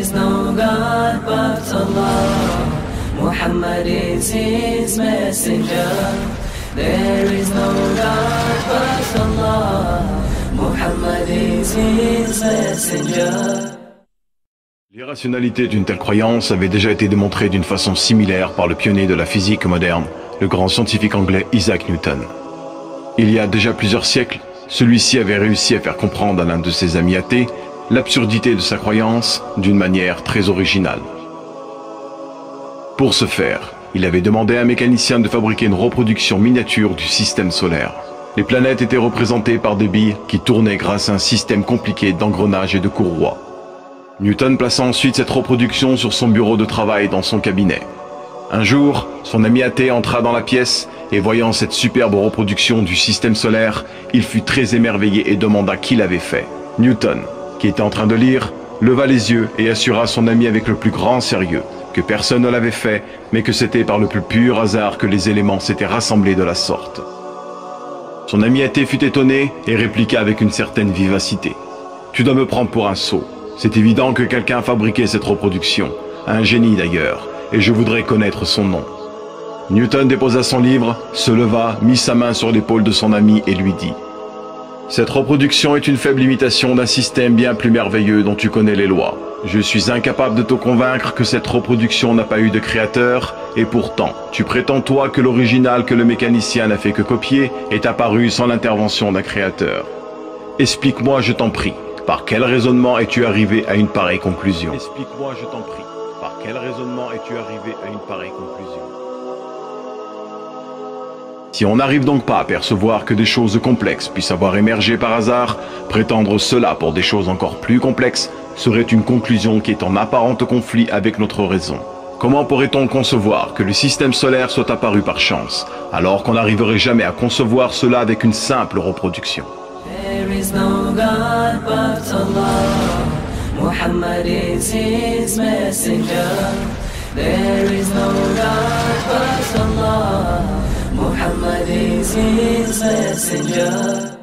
is no God but Allah. Muhammad is his messenger. There is no God but Allah. Muhammad is his messenger. L'irrationalité d'une telle croyance avait déjà été démontrée d'une façon similaire par le pionnier de la physique moderne, le grand scientifique anglais Isaac Newton. Il y a déjà plusieurs siècles, celui-ci avait réussi à faire comprendre à l'un de ses amis athées l'absurdité de sa croyance d'une manière très originale. Pour ce faire, il avait demandé à un mécanicien de fabriquer une reproduction miniature du système solaire. Les planètes étaient représentées par des billes qui tournaient grâce à un système compliqué d'engrenages et de courroies. Newton plaça ensuite cette reproduction sur son bureau de travail dans son cabinet. Un jour, son ami athée entra dans la pièce et voyant cette superbe reproduction du système solaire, il fut très émerveillé et demanda qui l'avait fait. Newton, qui était en train de lire, leva les yeux et assura son ami avec le plus grand sérieux que personne ne l'avait fait, mais que c'était par le plus pur hasard que les éléments s'étaient rassemblés de la sorte. Son ami athée fut étonné et répliqua avec une certaine vivacité. « Tu dois me prendre pour un sot. C'est évident que quelqu'un a fabriqué cette reproduction, un génie d'ailleurs, et je voudrais connaître son nom. » Newton déposa son livre, se leva, mit sa main sur l'épaule de son ami et lui dit « Cette reproduction est une faible imitation d'un système bien plus merveilleux dont tu connais les lois. Je suis incapable de te convaincre que cette reproduction n'a pas eu de créateur, et pourtant, tu prétends toi que l'original que le mécanicien n'a fait que copier est apparu sans l'intervention d'un créateur. Explique-moi, je t'en prie, par quel raisonnement es-tu arrivé à une pareille conclusion? Explique-moi, je t'en prie, par quel raisonnement es-tu arrivé à une pareille conclusion? Si on n'arrive donc pas à percevoir que des choses complexes puissent avoir émergé par hasard, prétendre cela pour des choses encore plus complexes serait une conclusion qui est en apparent conflit avec notre raison. Comment pourrait-on concevoir que le système solaire soit apparu par chance, alors qu'on n'arriverait jamais à concevoir cela avec une simple reproduction? There is no God but Allah. Muhammad is his messenger. There is no God but Allah. Muhammad is his messenger.